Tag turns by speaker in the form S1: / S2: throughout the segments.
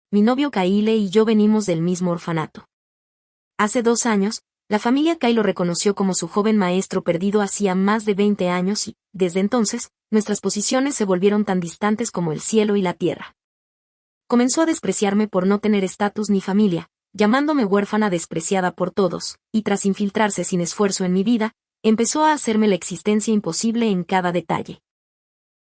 S1: mi novio Kyle y yo venimos del mismo orfanato. Hace 2 años, la familia Kyle lo reconoció como su joven maestro perdido hacía más de 20 años y, desde entonces, nuestras posiciones se volvieron tan distantes como el cielo y la tierra. Comenzó a despreciarme por no tener estatus ni familia, llamándome huérfana despreciada por todos, y tras infiltrarse sin esfuerzo en mi vida, empezó a hacerme la existencia imposible en cada detalle.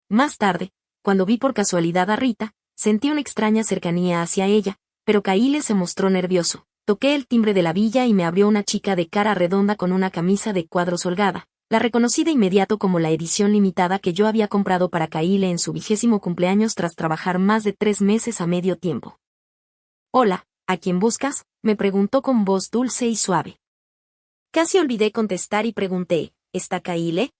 S1: Más tarde, cuando vi por casualidad a Rita, sentí una extraña cercanía hacia ella, pero Kyle se mostró nervioso. Toqué el timbre de la villa y me abrió una chica de cara redonda con una camisa de cuadros holgada. La reconocí de inmediato como la edición limitada que yo había comprado para Kyle en su 20º cumpleaños tras trabajar más de 3 meses a medio tiempo. «Hola, ¿a quién buscas?», me preguntó con voz dulce y suave. Casi olvidé contestar y pregunté, «¿Está Kyle?».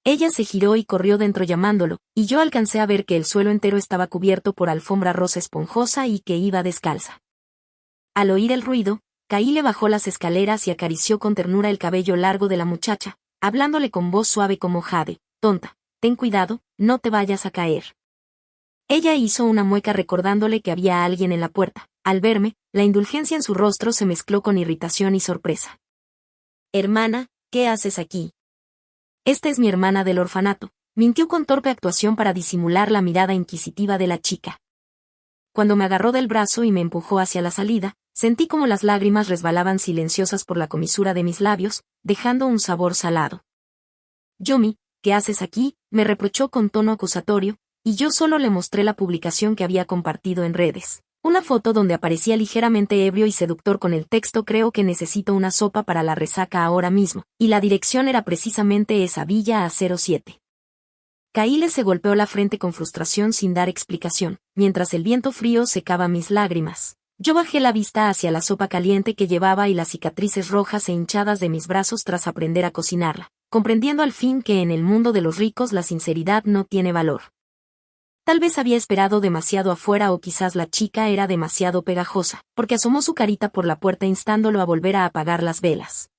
S1: Ella se giró y corrió dentro llamándolo, y yo alcancé a ver que el suelo entero estaba cubierto por alfombra rosa esponjosa y que iba descalza. Al oír el ruido, Kyle bajó las escaleras y acarició con ternura el cabello largo de la muchacha, hablándole con voz suave como jade. «Tonta, ten cuidado, no te vayas a caer». Ella hizo una mueca recordándole que había alguien en la puerta. Al verme, la indulgencia en su rostro se mezcló con irritación y sorpresa. «Hermana, ¿qué haces aquí?». «Esta es mi hermana del orfanato», mintió con torpe actuación para disimular la mirada inquisitiva de la chica. Cuando me agarró del brazo y me empujó hacia la salida, sentí como las lágrimas resbalaban silenciosas por la comisura de mis labios, dejando un sabor salado. «Yomi, ¿qué haces aquí?», me reprochó con tono acusatorio, y yo solo le mostré la publicación que había compartido en redes. Una foto donde aparecía ligeramente ebrio y seductor con el texto «Creo que necesito una sopa para la resaca ahora mismo», y la dirección era precisamente esa villa A07. Kyle se golpeó la frente con frustración sin dar explicación, mientras el viento frío secaba mis lágrimas. Yo bajé la vista hacia la sopa caliente que llevaba y las cicatrices rojas e hinchadas de mis brazos tras aprender a cocinarla, comprendiendo al fin que en el mundo de los ricos la sinceridad no tiene valor. Tal vez había esperado demasiado afuera o quizás la chica era demasiado pegajosa, porque asomó su carita por la puerta instándolo a volver a apagar las velas.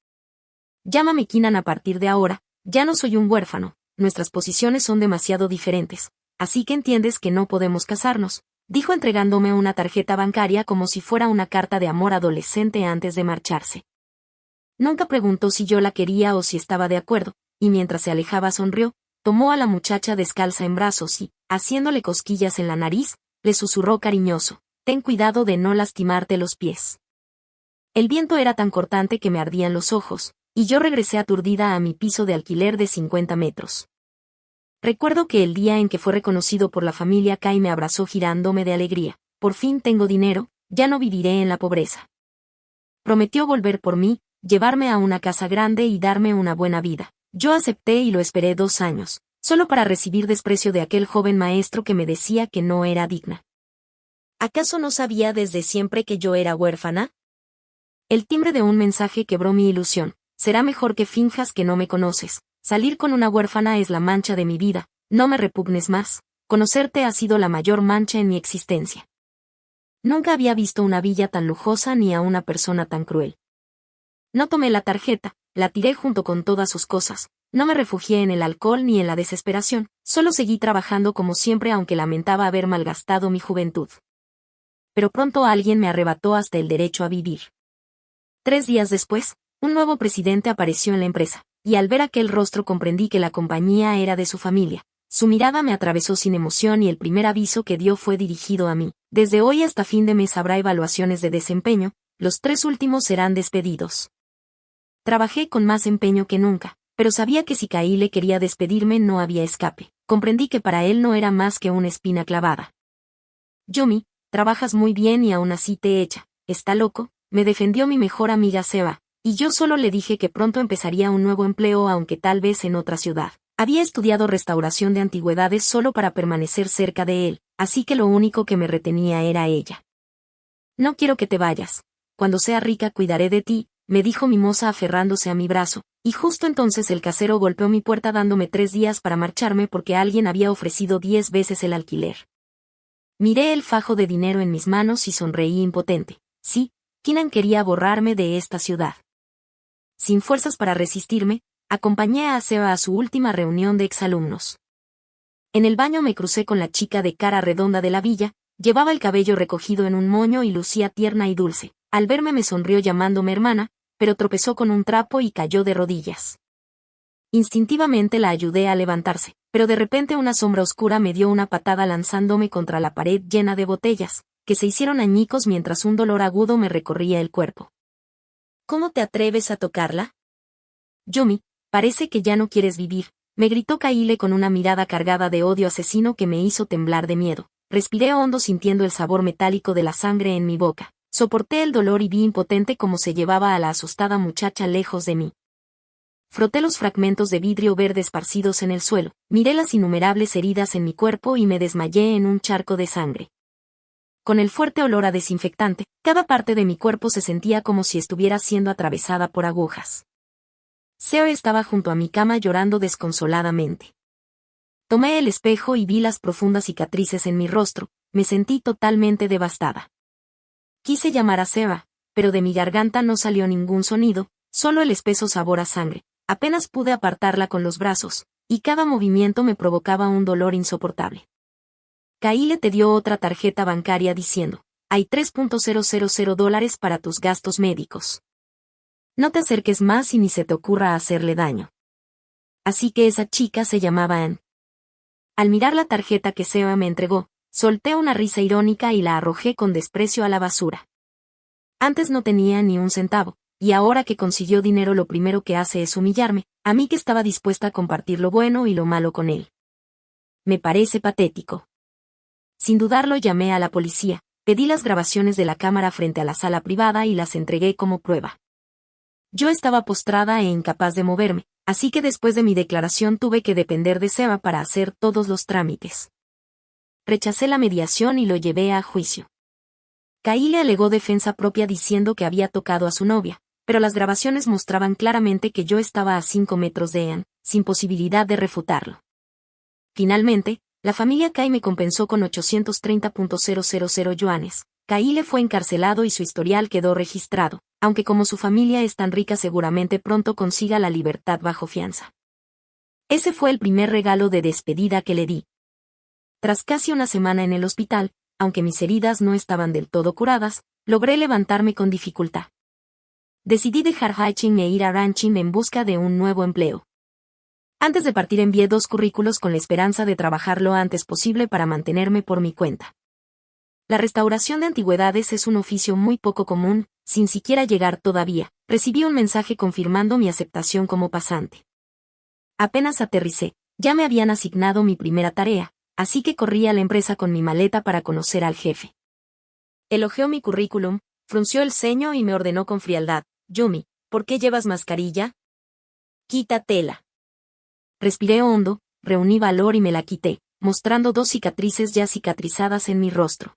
S1: «Llámame Keenan a partir de ahora, ya no soy un huérfano, nuestras posiciones son demasiado diferentes, así que entiendes que no podemos casarnos», dijo entregándome una tarjeta bancaria como si fuera una carta de amor adolescente antes de marcharse. Nunca preguntó si yo la quería o si estaba de acuerdo, y mientras se alejaba sonrió, tomó a la muchacha descalza en brazos y, haciéndole cosquillas en la nariz, le susurró cariñoso, «Ten cuidado de no lastimarte los pies». El viento era tan cortante que me ardían los ojos, y yo regresé aturdida a mi piso de alquiler de 50 metros. Recuerdo que el día en que fue reconocido por la familia Kai me abrazó girándome de alegría. «Por fin tengo dinero, ya no viviré en la pobreza». Prometió volver por mí, llevarme a una casa grande y darme una buena vida. Yo acepté y lo esperé 2 años, solo para recibir desprecio de aquel joven maestro que me decía que no era digna. ¿Acaso no sabía desde siempre que yo era huérfana? El timbre de un mensaje quebró mi ilusión. «Será mejor que finjas que no me conoces. Salir con una huérfana es la mancha de mi vida, no me repugnes más. Conocerte ha sido la mayor mancha en mi existencia». Nunca había visto una villa tan lujosa ni a una persona tan cruel. No tomé la tarjeta, la tiré junto con todas sus cosas, no me refugié en el alcohol ni en la desesperación, solo seguí trabajando como siempre aunque lamentaba haber malgastado mi juventud. Pero pronto alguien me arrebató hasta el derecho a vivir. 3 días después, un nuevo presidente apareció en la empresa, y al ver aquel rostro comprendí que la compañía era de su familia. Su mirada me atravesó sin emoción y el primer aviso que dio fue dirigido a mí. «Desde hoy hasta fin de mes habrá evaluaciones de desempeño, los 3 últimos serán despedidos». Trabajé con más empeño que nunca, pero sabía que si Kyle quería despedirme no había escape. Comprendí que para él no era más que una espina clavada. «Yomi, trabajas muy bien y aún así te echa. ¿Está loco?», me defendió mi mejor amiga Seba, y yo solo le dije que pronto empezaría un nuevo empleo aunque tal vez en otra ciudad. Había estudiado restauración de antigüedades solo para permanecer cerca de él, así que lo único que me retenía era ella. «No quiero que te vayas. Cuando sea rica cuidaré de ti», me dijo mimosa aferrándose a mi brazo, y justo entonces el casero golpeó mi puerta dándome 3 días para marcharme porque alguien había ofrecido 10 veces el alquiler. Miré el fajo de dinero en mis manos y sonreí impotente. Sí, Keenan quería borrarme de esta ciudad. Sin fuerzas para resistirme, acompañé a Seba a su última reunión de exalumnos. En el baño me crucé con la chica de cara redonda de la villa, Llevaba el cabello recogido en un moño y lucía tierna y dulce. Al verme me sonrió llamándome hermana, pero tropezó con un trapo y cayó de rodillas. Instintivamente la ayudé a levantarse, pero de repente una sombra oscura me dio una patada lanzándome contra la pared llena de botellas, que se hicieron añicos mientras un dolor agudo me recorría el cuerpo. ¿Cómo te atreves a tocarla? Yumi, parece que ya no quieres vivir, me gritó Kyle con una mirada cargada de odio asesino que me hizo temblar de miedo. Respiré hondo sintiendo el sabor metálico de la sangre en mi boca. Soporté el dolor y vi impotente cómo se llevaba a la asustada muchacha lejos de mí. Froté los fragmentos de vidrio verde esparcidos en el suelo, miré las innumerables heridas en mi cuerpo y me desmayé en un charco de sangre. Con el fuerte olor a desinfectante, cada parte de mi cuerpo se sentía como si estuviera siendo atravesada por agujas. Seo estaba junto a mi cama llorando desconsoladamente. Tomé el espejo y vi las profundas cicatrices en mi rostro, me sentí totalmente devastada. Quise llamar a Seba, pero de mi garganta no salió ningún sonido, solo el espeso sabor a sangre. Apenas pude apartarla con los brazos, y cada movimiento me provocaba un dolor insoportable. Kyle te dio otra tarjeta bancaria diciendo, hay $3,000 para tus gastos médicos. No te acerques más y ni se te ocurra hacerle daño. Así que esa chica se llamaba Anne. Al mirar la tarjeta que Seba me entregó, solté una risa irónica y la arrojé con desprecio a la basura. Antes no tenía ni un centavo, y ahora que consiguió dinero lo primero que hace es humillarme, a mí que estaba dispuesta a compartir lo bueno y lo malo con él. Me parece patético. Sin dudarlo llamé a la policía, pedí las grabaciones de la cámara frente a la sala privada y las entregué como prueba. Yo estaba postrada e incapaz de moverme, así que después de mi declaración tuve que depender de Seba para hacer todos los trámites. Rechacé la mediación y lo llevé a juicio. Kyle alegó defensa propia diciendo que había tocado a su novia, pero las grabaciones mostraban claramente que yo estaba a 5 metros de Anne, sin posibilidad de refutarlo. Finalmente, la familia Kai me compensó con 830.000 yuanes. Kyle fue encarcelado y su historial quedó registrado, aunque como su familia es tan rica seguramente pronto consiga la libertad bajo fianza. Ese fue el primer regalo de despedida que le di. Tras casi una semana en el hospital, aunque mis heridas no estaban del todo curadas, logré levantarme con dificultad. Decidí dejar Haiching e ir a Ranching en busca de un nuevo empleo. Antes de partir envié 2 currículos con la esperanza de trabajar lo antes posible para mantenerme por mi cuenta. La restauración de antigüedades es un oficio muy poco común, sin siquiera llegar todavía. Recibí un mensaje confirmando mi aceptación como pasante. Apenas aterricé, ya me habían asignado mi primera tarea, así que corrí a la empresa con mi maleta para conocer al jefe. Elogió mi currículum, frunció el ceño y me ordenó con frialdad, Yumi, ¿por qué llevas mascarilla? Quítatela. Respiré hondo, reuní valor y me la quité, mostrando 2 cicatrices ya cicatrizadas en mi rostro.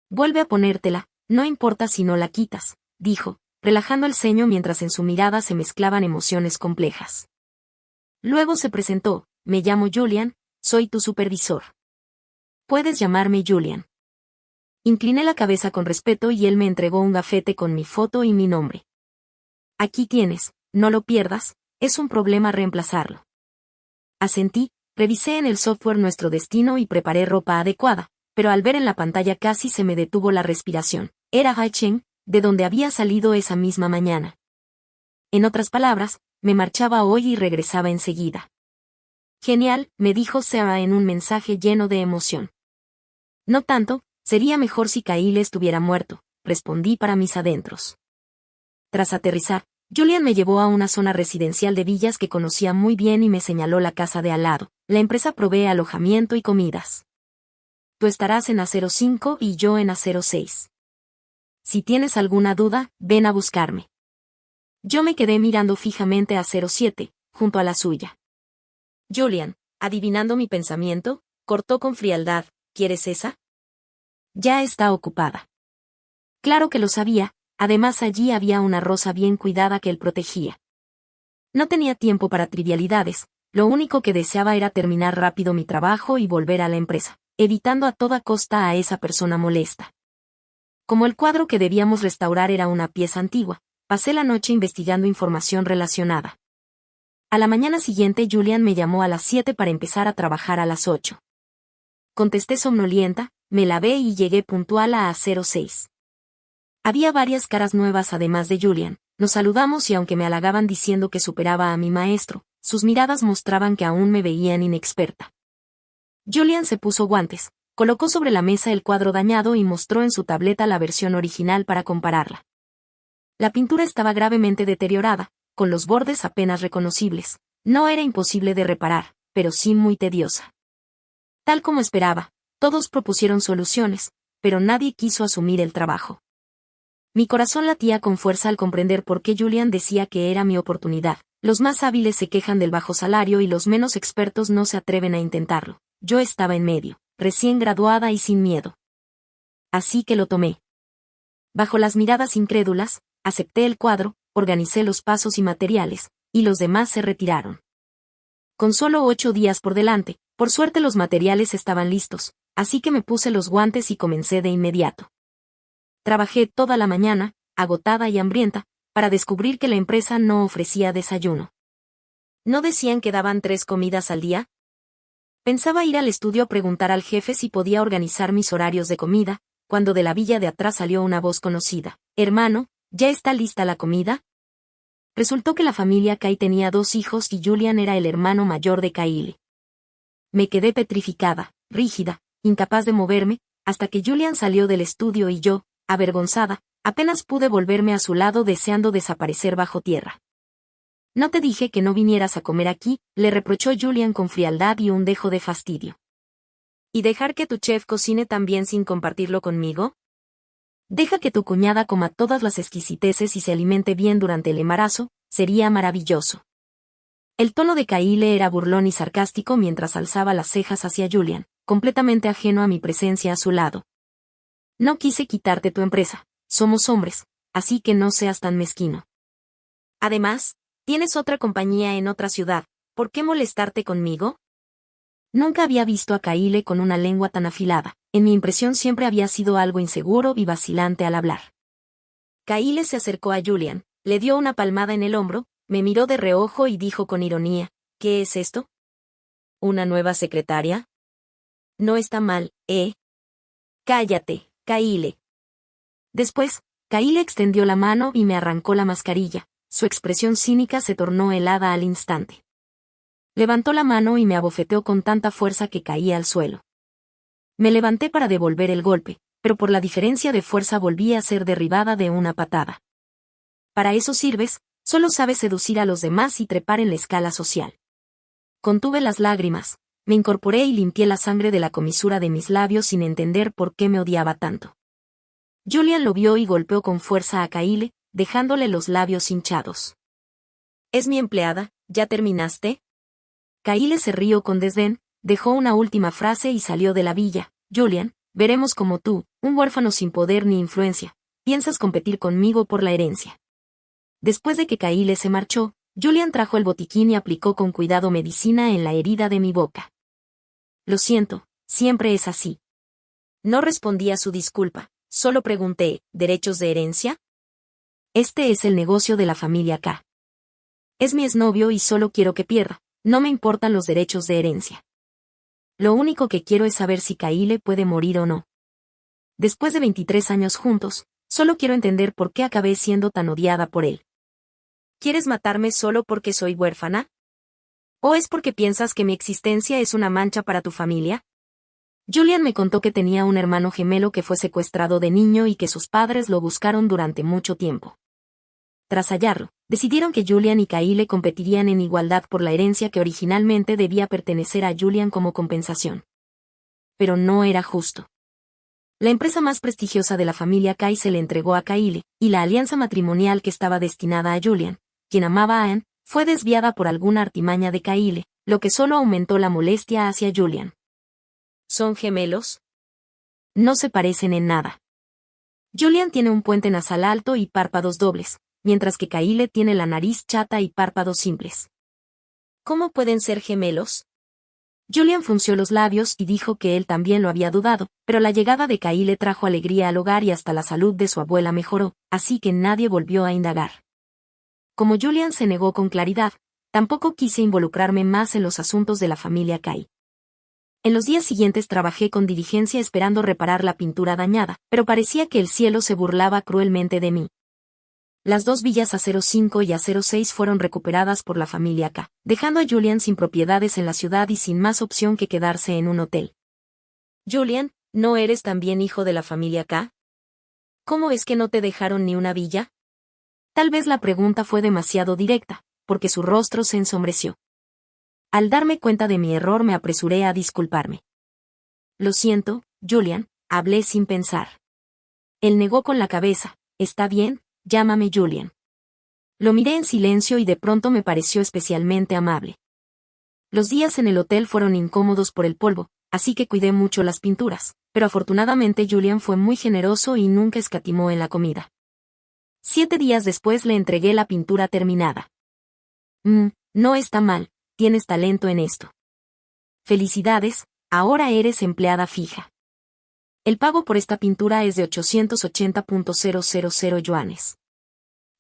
S1: Vuelve a ponértela, no importa si no la quitas, dijo, relajando el ceño mientras en su mirada se mezclaban emociones complejas. Luego se presentó, me llamo Julian, soy tu supervisor. Puedes llamarme Julian. Incliné la cabeza con respeto y él me entregó un gafete con mi foto y mi nombre. Aquí tienes, no lo pierdas, es un problema reemplazarlo. Asentí, revisé en el software nuestro destino y preparé ropa adecuada, pero al ver en la pantalla casi se me detuvo la respiración. Era Haicheng, de donde había salido esa misma mañana. En otras palabras, me marchaba hoy y regresaba enseguida. Genial, me dijo Sarah en un mensaje lleno de emoción. No tanto, sería mejor si Kyle estuviera muerto, respondí para mis adentros. Tras aterrizar, Julian me llevó a una zona residencial de villas que conocía muy bien y me señaló la casa de al lado. La empresa provee alojamiento y comidas. Tú estarás en A05 y yo en A06. Si tienes alguna duda, ven a buscarme. Yo me quedé mirando fijamente a A07, junto a la suya. Julian, adivinando mi pensamiento, cortó con frialdad, ¿quieres esa? Ya está ocupada. Claro que lo sabía, además allí había una rosa bien cuidada que él protegía. No tenía tiempo para trivialidades, lo único que deseaba era terminar rápido mi trabajo y volver a la empresa, evitando a toda costa a esa persona molesta. Como el cuadro que debíamos restaurar era una pieza antigua, pasé la noche investigando información relacionada. A la mañana siguiente Julian me llamó a las 7 para empezar a trabajar a las 8. Contesté somnolienta, me lavé y llegué puntual a 06. Había varias caras nuevas además de Julian. Nos saludamos y aunque me halagaban diciendo que superaba a mi maestro, sus miradas mostraban que aún me veían inexperta. Julian se puso guantes, colocó sobre la mesa el cuadro dañado y mostró en su tableta la versión original para compararla. La pintura estaba gravemente deteriorada, con los bordes apenas reconocibles. No era imposible de reparar, pero sí muy tediosa. Tal como esperaba, todos propusieron soluciones, pero nadie quiso asumir el trabajo. Mi corazón latía con fuerza al comprender por qué Julian decía que era mi oportunidad. Los más hábiles se quejan del bajo salario y los menos expertos no se atreven a intentarlo. Yo estaba en medio, recién graduada y sin miedo. Así que lo tomé. Bajo las miradas incrédulas, acepté el cuadro, organicé los pasos y materiales, y los demás se retiraron. Con solo 8 días por delante, por suerte los materiales estaban listos, así que me puse los guantes y comencé de inmediato. Trabajé toda la mañana, agotada y hambrienta, para descubrir que la empresa no ofrecía desayuno. ¿No decían que daban 3 comidas al día? Pensaba ir al estudio a preguntar al jefe si podía organizar mis horarios de comida, cuando de la villa de atrás salió una voz conocida. «Hermano, ¿ya está lista la comida?» Resultó que la familia Kai tenía 2 hijos y Julian era el hermano mayor de Kyle. Me quedé petrificada, rígida, incapaz de moverme, hasta que Julian salió del estudio y yo, avergonzada, apenas pude volverme a su lado deseando desaparecer bajo tierra. «¿No te dije que no vinieras a comer aquí?», le reprochó Julian con frialdad y un dejo de fastidio. «¿Y dejar que tu chef cocine también sin compartirlo conmigo? Deja que tu cuñada coma todas las exquisiteces y se alimente bien durante el embarazo, sería maravilloso». El tono de Kyle era burlón y sarcástico mientras alzaba las cejas hacia Julian, completamente ajeno a mi presencia a su lado. «No quise quitarte tu empresa, somos hombres, así que no seas tan mezquino. Además, tienes otra compañía en otra ciudad, ¿por qué molestarte conmigo?» Nunca había visto a Kyle con una lengua tan afilada. En mi impresión siempre había sido algo inseguro y vacilante al hablar. Kyle se acercó a Julian, le dio una palmada en el hombro, me miró de reojo y dijo con ironía, «¿Qué es esto? ¿Una nueva secretaria? No está mal, ¿eh? Cállate, Kyle». Después, Kyle extendió la mano y me arrancó la mascarilla. Su expresión cínica se tornó helada al instante. Levantó la mano y me abofeteó con tanta fuerza que caí al suelo. Me levanté para devolver el golpe, pero por la diferencia de fuerza volví a ser derribada de una patada. «Para eso sirves, solo sabes seducir a los demás y trepar en la escala social». Contuve las lágrimas, me incorporé y limpié la sangre de la comisura de mis labios sin entender por qué me odiaba tanto. Julian lo vio y golpeó con fuerza a Kyle, dejándole los labios hinchados. «¿Es mi empleada? ¿Ya terminaste?» Kyle se rió con desdén, dejó una última frase y salió de la villa. «Julian, veremos como tú, un huérfano sin poder ni influencia, piensas competir conmigo por la herencia». Después de que Kyle se marchó, Julian trajo el botiquín y aplicó con cuidado medicina en la herida de mi boca. «Lo siento, siempre es así». No respondí a su disculpa, solo pregunté, ¿derechos de herencia? Este es el negocio de la familia K. Es mi exnovio y solo quiero que pierda, no me importan los derechos de herencia. Lo único que quiero es saber si Kyle puede morir o no. Después de 23 años juntos, solo quiero entender por qué acabé siendo tan odiada por él. ¿Quieres matarme solo porque soy huérfana? ¿O es porque piensas que mi existencia es una mancha para tu familia? Julian me contó que tenía un hermano gemelo que fue secuestrado de niño y que sus padres lo buscaron durante mucho tiempo. Tras hallarlo, decidieron que Julian y Kyle competirían en igualdad por la herencia que originalmente debía pertenecer a Julian como compensación. Pero no era justo. La empresa más prestigiosa de la familia Kai se le entregó a Kyle, y la alianza matrimonial que estaba destinada a Julian, quien amaba a Anne, fue desviada por alguna artimaña de Kyle, lo que solo aumentó la molestia hacia Julian. ¿Son gemelos? No se parecen en nada. Julian tiene un puente nasal alto y párpados dobles, mientras que Kyle tiene la nariz chata y párpados simples. ¿Cómo pueden ser gemelos? Julian frunció los labios y dijo que él también lo había dudado, pero la llegada de Kyle trajo alegría al hogar y hasta la salud de su abuela mejoró, así que nadie volvió a indagar. Como Julian se negó con claridad, tampoco quise involucrarme más en los asuntos de la familia Kai. En los días siguientes trabajé con diligencia esperando reparar la pintura dañada, pero parecía que el cielo se burlaba cruelmente de mí. Las dos villas A05 y A06 fueron recuperadas por la familia K, dejando a Julian sin propiedades en la ciudad y sin más opción que quedarse en un hotel. Julian, ¿no eres también hijo de la familia K? ¿Cómo es que no te dejaron ni una villa? Tal vez la pregunta fue demasiado directa, porque su rostro se ensombreció. Al darme cuenta de mi error me apresuré a disculparme. Lo siento, Julian, hablé sin pensar. Él negó con la cabeza. Está bien, llámame Julian. Lo miré en silencio y de pronto me pareció especialmente amable. Los días en el hotel fueron incómodos por el polvo, así que cuidé mucho las pinturas, pero afortunadamente Julian fue muy generoso y nunca escatimó en la comida. 7 días después le entregué la pintura terminada. No está mal, tienes talento en esto. Felicidades, ahora eres empleada fija. El pago por esta pintura es de 880.000 yuanes.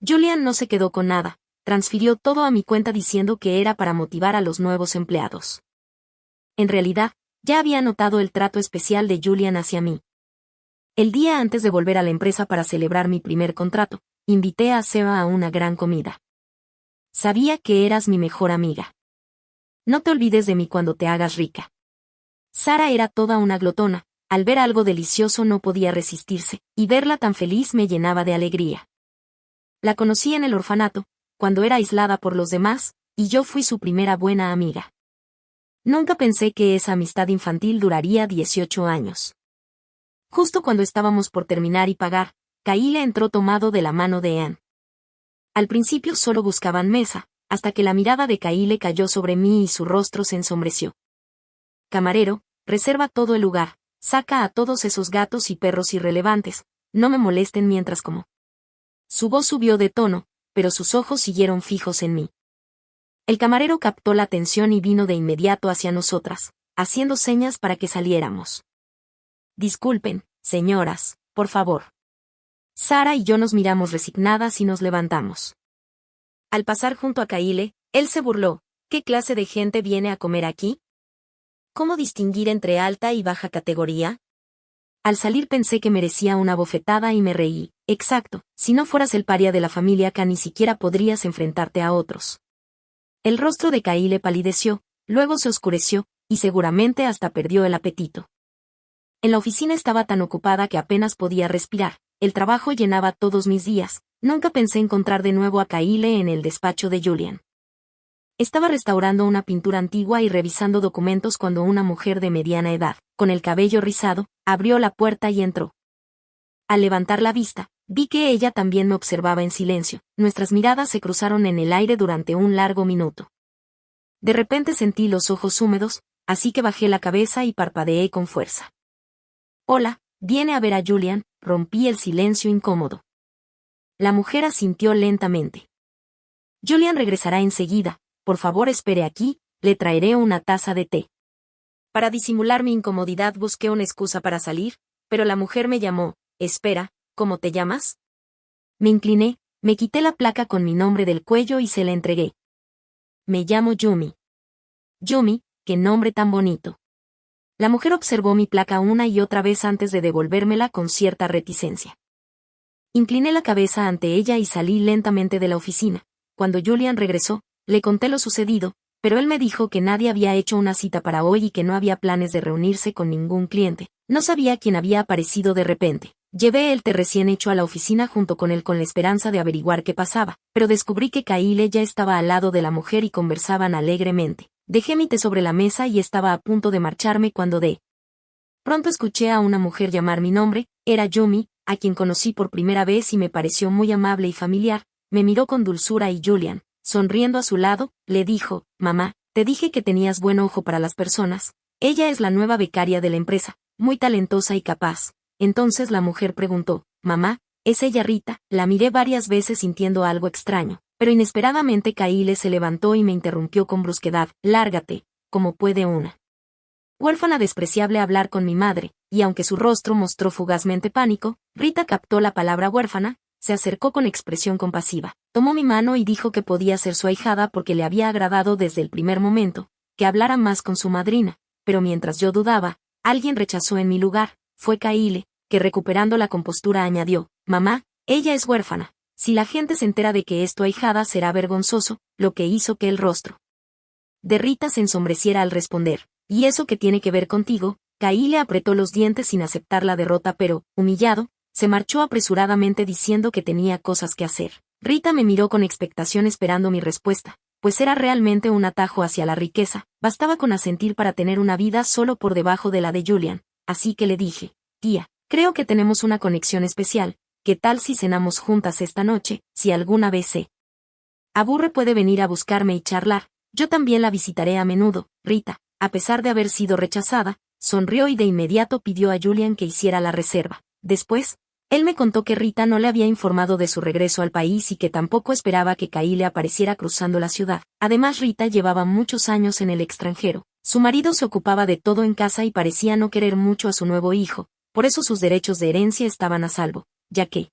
S1: Julian no se quedó con nada, transfirió todo a mi cuenta diciendo que era para motivar a los nuevos empleados. En realidad, ya había notado el trato especial de Julian hacia mí. El día antes de volver a la empresa para celebrar mi primer contrato, invité a Seba a una gran comida. Sabía que eras mi mejor amiga. No te olvides de mí cuando te hagas rica. Sara era toda una glotona, al ver algo delicioso no podía resistirse, y verla tan feliz me llenaba de alegría. La conocí en el orfanato, cuando era aislada por los demás, y yo fui su primera buena amiga. Nunca pensé que esa amistad infantil duraría 18 años. Justo cuando estábamos por terminar y pagar, Kyle entró tomado de la mano de Anne. Al principio solo buscaban mesa, hasta que la mirada de Kyle cayó sobre mí y su rostro se ensombreció. Camarero, reserva todo el lugar, saca a todos esos gatos y perros irrelevantes, no me molesten mientras como. Su voz subió de tono, pero sus ojos siguieron fijos en mí. El camarero captó la atención y vino de inmediato hacia nosotras, haciendo señas para que saliéramos. Disculpen, señoras, por favor. Sara y yo nos miramos resignadas y nos levantamos. Al pasar junto a Kyle, él se burló. ¿Qué clase de gente viene a comer aquí? ¿Cómo distinguir entre alta y baja categoría? Al salir pensé que merecía una bofetada y me reí. Exacto, si no fueras el paria de la familia K ni siquiera podrías enfrentarte a otros. El rostro de Kyle palideció, luego se oscureció, y seguramente hasta perdió el apetito. En la oficina estaba tan ocupada que apenas podía respirar, el trabajo llenaba todos mis días, nunca pensé encontrar de nuevo a Kyle en el despacho de Julian. Estaba restaurando una pintura antigua y revisando documentos cuando una mujer de mediana edad, con el cabello rizado, abrió la puerta y entró. Al levantar la vista, vi que ella también me observaba en silencio, nuestras miradas se cruzaron en el aire durante un largo minuto. De repente sentí los ojos húmedos, así que bajé la cabeza y parpadeé con fuerza. Hola, viene a ver a Julian, rompí el silencio incómodo. La mujer asintió lentamente. Julian regresará enseguida, por favor espere aquí, le traeré una taza de té. Para disimular mi incomodidad busqué una excusa para salir, pero la mujer me llamó. Espera, ¿cómo te llamas? Me incliné, me quité la placa con mi nombre del cuello y se la entregué. Me llamo Yumi. Yumi, qué nombre tan bonito. La mujer observó mi placa una y otra vez antes de devolvérmela con cierta reticencia. Incliné la cabeza ante ella y salí lentamente de la oficina. Cuando Julian regresó, le conté lo sucedido, pero él me dijo que nadie había hecho una cita para hoy y que no había planes de reunirse con ningún cliente. No sabía quién había aparecido de repente. Llevé el té recién hecho a la oficina junto con él con la esperanza de averiguar qué pasaba, pero descubrí que Kyle ya estaba al lado de la mujer y conversaban alegremente. Dejé mi té sobre la mesa y estaba a punto de marcharme cuando de pronto escuché a una mujer llamar mi nombre. Era Yumi, a quien conocí por primera vez y me pareció muy amable y familiar. Me miró con dulzura y Julian, sonriendo a su lado, le dijo, mamá, te dije que tenías buen ojo para las personas. Ella es la nueva becaria de la empresa, muy talentosa y capaz. Entonces la mujer preguntó, mamá, ¿es ella Rita? La miré varias veces sintiendo algo extraño, pero inesperadamente Kyle se levantó y me interrumpió con brusquedad, lárgate, como puede una huérfana despreciable hablar con mi madre, y aunque su rostro mostró fugazmente pánico, Rita captó la palabra huérfana, se acercó con expresión compasiva, tomó mi mano y dijo que podía ser su ahijada porque le había agradado desde el primer momento, que hablara más con su madrina, pero mientras yo dudaba, alguien rechazó en mi lugar. Fue Kyle, que recuperando la compostura añadió: «Mamá, ella es huérfana. Si la gente se entera de que es tu ahijada será vergonzoso», lo que hizo que el rostro de Rita se ensombreciera al responder: «¿Y eso qué tiene que ver contigo?». Kyle apretó los dientes sin aceptar la derrota pero, humillado, se marchó apresuradamente diciendo que tenía cosas que hacer. Rita me miró con expectación esperando mi respuesta, pues era realmente un atajo hacia la riqueza, bastaba con asentir para tener una vida solo por debajo de la de Julian, así que le dije: «Tía, creo que tenemos una conexión especial, ¿qué tal si cenamos juntas esta noche? Si alguna vez se aburre puede venir a buscarme y charlar, yo también la visitaré a menudo». Rita, a pesar de haber sido rechazada, sonrió y de inmediato pidió a Julian que hiciera la reserva. Después, él me contó que Rita no le había informado de su regreso al país y que tampoco esperaba que Kyle apareciera cruzando la ciudad. Además, Rita llevaba muchos años en el extranjero. Su marido se ocupaba de todo en casa y parecía no querer mucho a su nuevo hijo, por eso sus derechos de herencia estaban a salvo, ya que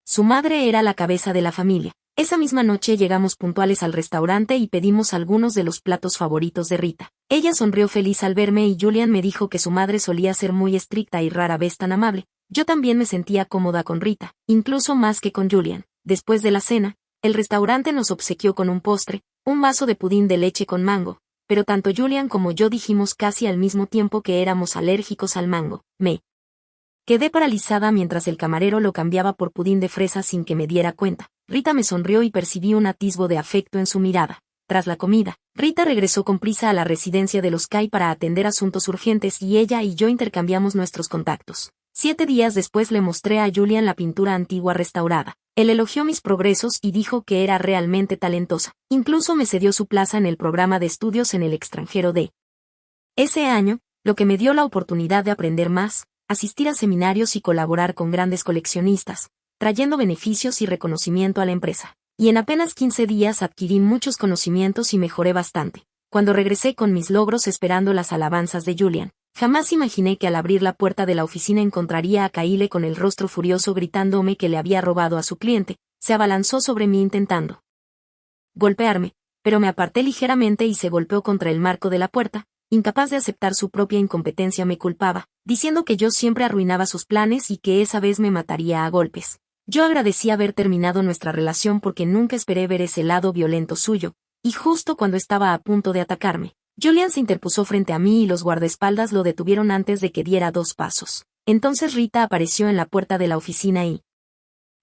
S1: su madre era la cabeza de la familia. Esa misma noche llegamos puntuales al restaurante y pedimos algunos de los platos favoritos de Rita. Ella sonrió feliz al verme y Julian me dijo que su madre solía ser muy estricta y rara vez tan amable. Yo también me sentía cómoda con Rita, incluso más que con Julian. Después de la cena, el restaurante nos obsequió con un postre, un vaso de pudín de leche con mango, pero tanto Julian como yo dijimos casi al mismo tiempo que éramos alérgicos al mango. Me quedé paralizada mientras el camarero lo cambiaba por pudín de fresa sin que me diera cuenta. Rita me sonrió y percibí un atisbo de afecto en su mirada. Tras la comida, Rita regresó con prisa a la residencia de los Kay para atender asuntos urgentes y ella y yo intercambiamos nuestros contactos. 7 días después le mostré a Julian la pintura antigua restaurada. Él elogió mis progresos y dijo que era realmente talentosa. Incluso me cedió su plaza en el programa de estudios en el extranjero de ese año, lo que me dio la oportunidad de aprender más, asistir a seminarios y colaborar con grandes coleccionistas, trayendo beneficios y reconocimiento a la empresa. Y en apenas 15 días adquirí muchos conocimientos y mejoré bastante. Cuando regresé con mis logros esperando las alabanzas de Julian, jamás imaginé que al abrir la puerta de la oficina encontraría a Kyle con el rostro furioso gritándome que le había robado a su cliente. Se abalanzó sobre mí intentando golpearme, pero me aparté ligeramente y se golpeó contra el marco de la puerta. Incapaz de aceptar su propia incompetencia me culpaba, diciendo que yo siempre arruinaba sus planes y que esa vez me mataría a golpes. Yo agradecí haber terminado nuestra relación porque nunca esperé ver ese lado violento suyo, y justo cuando estaba a punto de atacarme, Julian se interpuso frente a mí y los guardaespaldas lo detuvieron antes de que diera 2 pasos. Entonces Rita apareció en la puerta de la oficina y,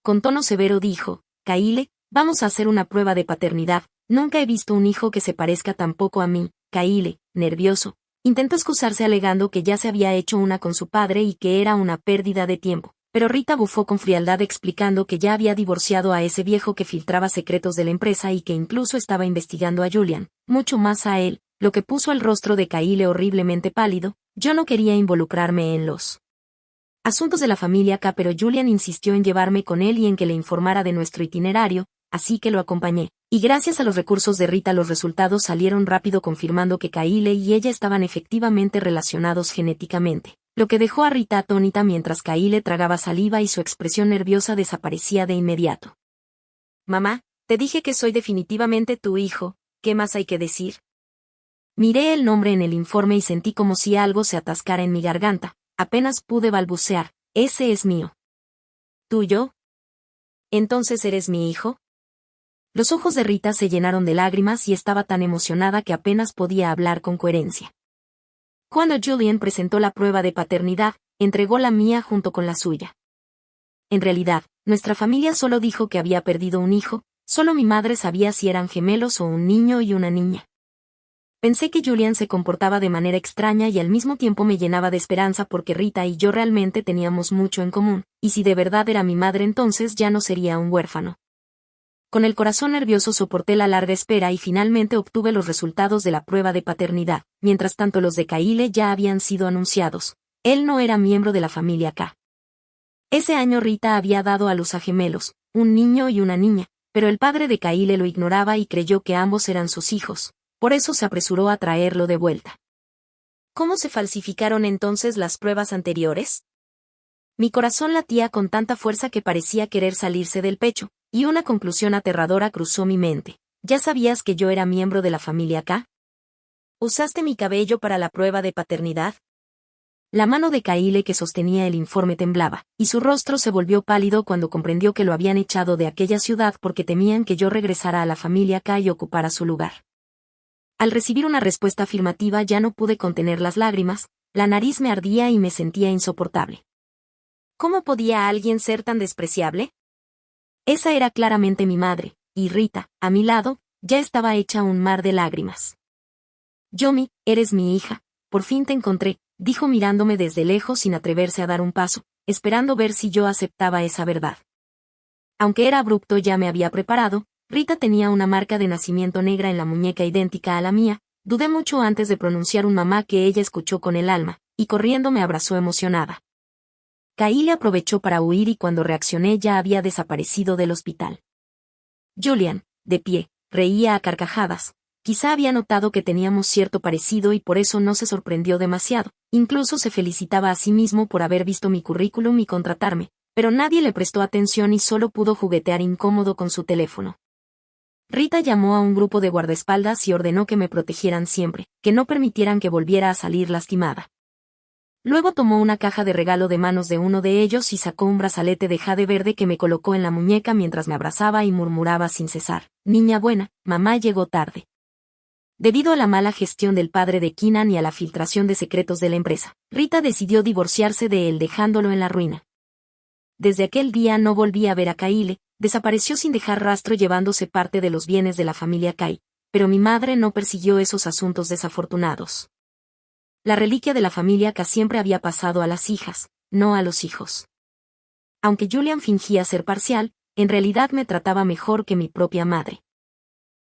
S1: con tono severo dijo: «Kyle, vamos a hacer una prueba de paternidad, nunca he visto un hijo que se parezca tan poco a mí». Kyle, nervioso, intentó excusarse alegando que ya se había hecho una con su padre y que era una pérdida de tiempo, pero Rita bufó con frialdad explicando que ya había divorciado a ese viejo que filtraba secretos de la empresa y que incluso estaba investigando a Julian, mucho más a él, lo que puso el rostro de Kyle horriblemente pálido. Yo no quería involucrarme en los asuntos de la familia K, pero Julian insistió en llevarme con él y en que le informara de nuestro itinerario, así que lo acompañé. Y gracias a los recursos de Rita los resultados salieron rápido confirmando que Kyle y ella estaban efectivamente relacionados genéticamente, lo que dejó a Rita atónita mientras Kyle tragaba saliva y su expresión nerviosa desaparecía de inmediato. «Mamá, te dije que soy definitivamente tu hijo, ¿qué más hay que decir?». Miré el nombre en el informe y sentí como si algo se atascara en mi garganta, apenas pude balbucear: «Ese es mío». «¿Tuyo? ¿Entonces eres mi hijo?». Los ojos de Rita se llenaron de lágrimas y estaba tan emocionada que apenas podía hablar con coherencia. Cuando Julian presentó la prueba de paternidad, entregó la mía junto con la suya. En realidad, nuestra familia solo dijo que había perdido un hijo, solo mi madre sabía si eran gemelos o un niño y una niña. Pensé que Julian se comportaba de manera extraña y al mismo tiempo me llenaba de esperanza porque Rita y yo realmente teníamos mucho en común, y si de verdad era mi madre entonces ya no sería un huérfano. Con el corazón nervioso soporté la larga espera y finalmente obtuve los resultados de la prueba de paternidad. Mientras tanto los de Kyle ya habían sido anunciados. Él no era miembro de la familia K. Ese año Rita había dado a luz a gemelos, un niño y una niña, pero el padre de Kyle lo ignoraba y creyó que ambos eran sus hijos, por eso se apresuró a traerlo de vuelta. ¿Cómo se falsificaron entonces las pruebas anteriores? Mi corazón latía con tanta fuerza que parecía querer salirse del pecho. Y una conclusión aterradora cruzó mi mente. ¿Ya sabías que yo era miembro de la familia K? ¿Usaste mi cabello para la prueba de paternidad? La mano de Kyle que sostenía el informe temblaba, y su rostro se volvió pálido cuando comprendió que lo habían echado de aquella ciudad porque temían que yo regresara a la familia K y ocupara su lugar. Al recibir una respuesta afirmativa ya no pude contener las lágrimas, la nariz me ardía y me sentía insoportable. ¿Cómo podía alguien ser tan despreciable? Esa era claramente mi madre, y Rita, a mi lado, ya estaba hecha un mar de lágrimas. Yomi, eres mi hija, por fin te encontré, dijo mirándome desde lejos sin atreverse a dar un paso, esperando ver si yo aceptaba esa verdad. Aunque era abrupto ya me había preparado, Rita tenía una marca de nacimiento negra en la muñeca idéntica a la mía, dudé mucho antes de pronunciar un mamá que ella escuchó con el alma, y corriendo me abrazó emocionada. Kyle aprovechó para huir y cuando reaccioné ya había desaparecido del hospital. Julian, de pie, reía a carcajadas. Quizá había notado que teníamos cierto parecido y por eso no se sorprendió demasiado, incluso se felicitaba a sí mismo por haber visto mi currículum y contratarme, pero nadie le prestó atención y solo pudo juguetear incómodo con su teléfono. Rita llamó a un grupo de guardaespaldas y ordenó que me protegieran siempre, que no permitieran que volviera a salir lastimada. Luego tomó una caja de regalo de manos de uno de ellos y sacó un brazalete de jade verde que me colocó en la muñeca mientras me abrazaba y murmuraba sin cesar: niña buena, mamá llegó tarde. Debido a la mala gestión del padre de Keenan y a la filtración de secretos de la empresa, Rita decidió divorciarse de él dejándolo en la ruina. Desde aquel día no volví a ver a Kyle, desapareció sin dejar rastro llevándose parte de los bienes de la familia Kai, pero mi madre no persiguió esos asuntos desafortunados. La reliquia de la familia K siempre había pasado a las hijas, no a los hijos. Aunque Julian fingía ser parcial, en realidad me trataba mejor que mi propia madre.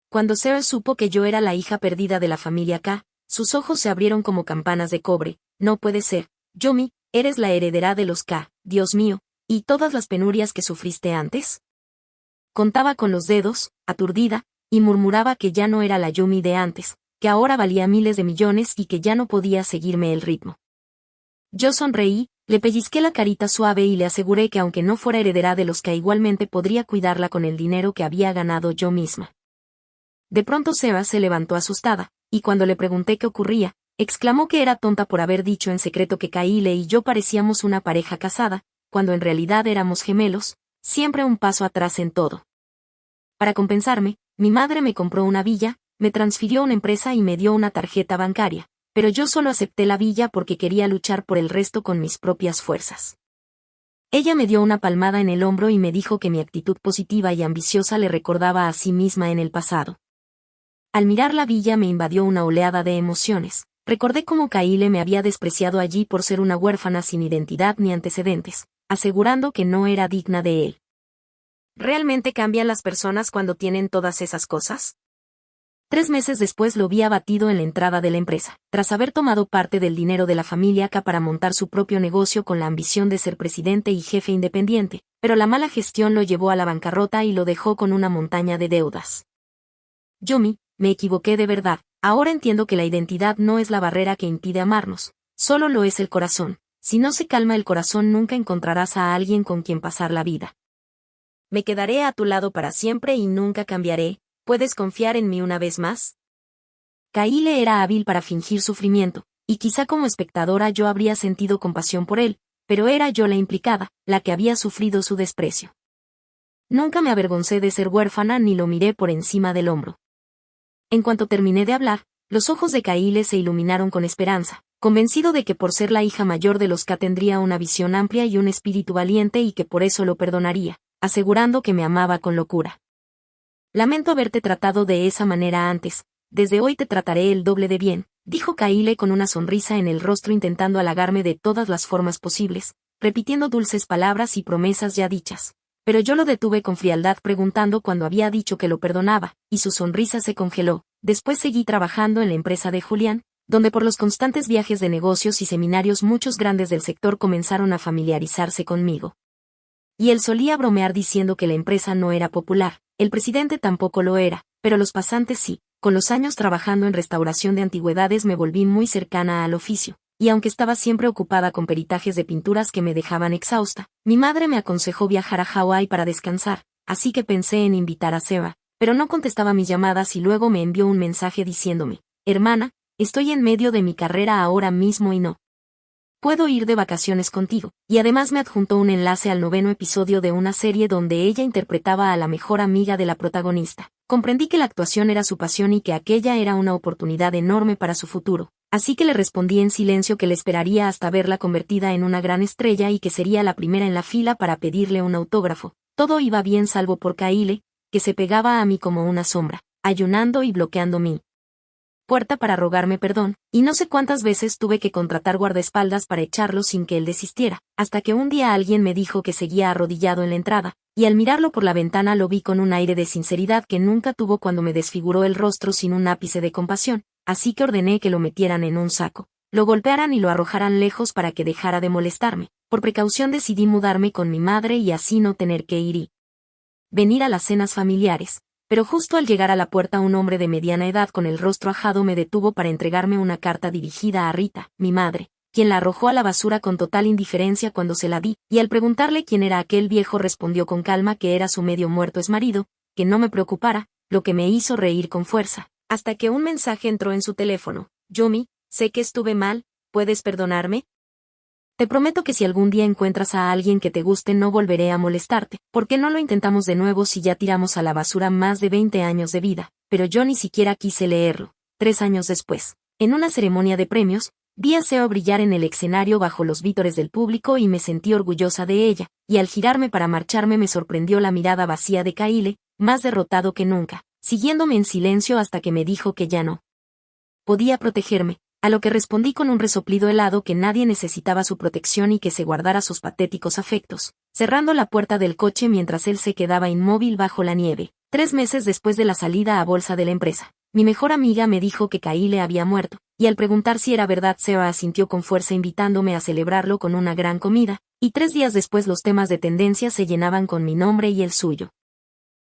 S1: Cuando Sarah supo que yo era la hija perdida de la familia K, sus ojos se abrieron como campanas de cobre. No puede ser, Yomi, eres la heredera de los K, Dios mío, ¿y todas las penurias que sufriste antes? Contaba con los dedos, aturdida, y murmuraba que ya no era la Yomi de antes, que ahora valía miles de millones y que ya no podía seguirme el ritmo. Yo sonreí, le pellizqué la carita suave y le aseguré que aunque no fuera heredera de los K igualmente podría cuidarla con el dinero que había ganado yo misma. De pronto Sarah se levantó asustada, y cuando le pregunté qué ocurría, exclamó que era tonta por haber dicho en secreto que Kyle y yo parecíamos una pareja casada, cuando en realidad éramos gemelos, siempre un paso atrás en todo. Para compensarme, mi madre me compró una villa, me transfirió una empresa y me dio una tarjeta bancaria, pero yo solo acepté la villa porque quería luchar por el resto con mis propias fuerzas. Ella me dio una palmada en el hombro y me dijo que mi actitud positiva y ambiciosa le recordaba a sí misma en el pasado. Al mirar la villa me invadió una oleada de emociones. Recordé cómo Kyle me había despreciado allí por ser una huérfana sin identidad ni antecedentes, asegurando que no era digna de él. ¿Realmente cambian las personas cuando tienen todas esas cosas? 3 meses después lo vi abatido en la entrada de la empresa, tras haber tomado parte del dinero de la familia K para montar su propio negocio con la ambición de ser presidente y jefe independiente, pero la mala gestión lo llevó a la bancarrota y lo dejó con una montaña de deudas. Yomi, me equivoqué de verdad, ahora entiendo que la identidad no es la barrera que impide amarnos, solo lo es el corazón. Si no se calma el corazón nunca encontrarás a alguien con quien pasar la vida. Me quedaré a tu lado para siempre y nunca cambiaré. ¿Puedes confiar en mí una vez más? Kyle era hábil para fingir sufrimiento, y quizá como espectadora yo habría sentido compasión por él, pero era yo la implicada, la que había sufrido su desprecio. Nunca me avergoncé de ser huérfana ni lo miré por encima del hombro. En cuanto terminé de hablar, los ojos de Kyle se iluminaron con esperanza, convencido de que por ser la hija mayor de los K tendría una visión amplia y un espíritu valiente y que por eso lo perdonaría, asegurando que me amaba con locura. Lamento haberte tratado de esa manera antes, desde hoy te trataré el doble de bien, dijo Kyle con una sonrisa en el rostro intentando halagarme de todas las formas posibles, repitiendo dulces palabras y promesas ya dichas. Pero yo lo detuve con frialdad preguntando cuando había dicho que lo perdonaba, y su sonrisa se congeló. Después seguí trabajando en la empresa de Julián, donde por los constantes viajes de negocios y seminarios muchos grandes del sector comenzaron a familiarizarse conmigo. Y él solía bromear diciendo que la empresa no era popular, el presidente tampoco lo era, pero los pasantes sí. Con los años trabajando en restauración de antigüedades me volví muy cercana al oficio, y aunque estaba siempre ocupada con peritajes de pinturas que me dejaban exhausta, mi madre me aconsejó viajar a Hawái para descansar, así que pensé en invitar a Sarah, pero no contestaba mis llamadas y luego me envió un mensaje diciéndome: hermana, estoy en medio de mi carrera ahora mismo y no puedo ir de vacaciones contigo, y además me adjuntó un enlace al 9º episodio de una serie donde ella interpretaba a la mejor amiga de la protagonista. Comprendí que la actuación era su pasión y que aquella era una oportunidad enorme para su futuro, así que le respondí en silencio que le esperaría hasta verla convertida en una gran estrella y que sería la primera en la fila para pedirle un autógrafo. Todo iba bien salvo por Kyle, que se pegaba a mí como una sombra, ayunando y bloqueando mi puerta para rogarme perdón, y no sé cuántas veces tuve que contratar guardaespaldas para echarlo sin que él desistiera, hasta que un día alguien me dijo que seguía arrodillado en la entrada, y al mirarlo por la ventana lo vi con un aire de sinceridad que nunca tuvo cuando me desfiguró el rostro sin un ápice de compasión, así que ordené que lo metieran en un saco, lo golpearan y lo arrojaran lejos para que dejara de molestarme. Por precaución decidí mudarme con mi madre y así no tener que ir y venir a las cenas familiares. Pero justo al llegar a la puerta un hombre de mediana edad con el rostro ajado me detuvo para entregarme una carta dirigida a Rita, mi madre, quien la arrojó a la basura con total indiferencia cuando se la di, y al preguntarle quién era aquel viejo respondió con calma que era su medio muerto exmarido, que no me preocupara, lo que me hizo reír con fuerza, hasta que un mensaje entró en su teléfono. Yumi, sé que estuve mal, ¿puedes perdonarme? Te prometo que si algún día encuentras a alguien que te guste no volveré a molestarte. ¿Por qué no lo intentamos de nuevo si ya tiramos a la basura más de 20 años de vida? Pero yo ni siquiera quise leerlo. 3 años después, en una ceremonia de premios, vi a Seo brillar en el escenario bajo los vítores del público y me sentí orgullosa de ella, y al girarme para marcharme me sorprendió la mirada vacía de Kyle, más derrotado que nunca, siguiéndome en silencio hasta que me dijo que ya no podía protegerme. A lo que respondí con un resoplido helado que nadie necesitaba su protección y que se guardara sus patéticos afectos, cerrando la puerta del coche mientras él se quedaba inmóvil bajo la nieve. 3 meses después de la salida a bolsa de la empresa, mi mejor amiga me dijo que Kyle había muerto, y al preguntar si era verdad Sarah asintió con fuerza invitándome a celebrarlo con una gran comida, y 3 días después los temas de tendencia se llenaban con mi nombre y el suyo.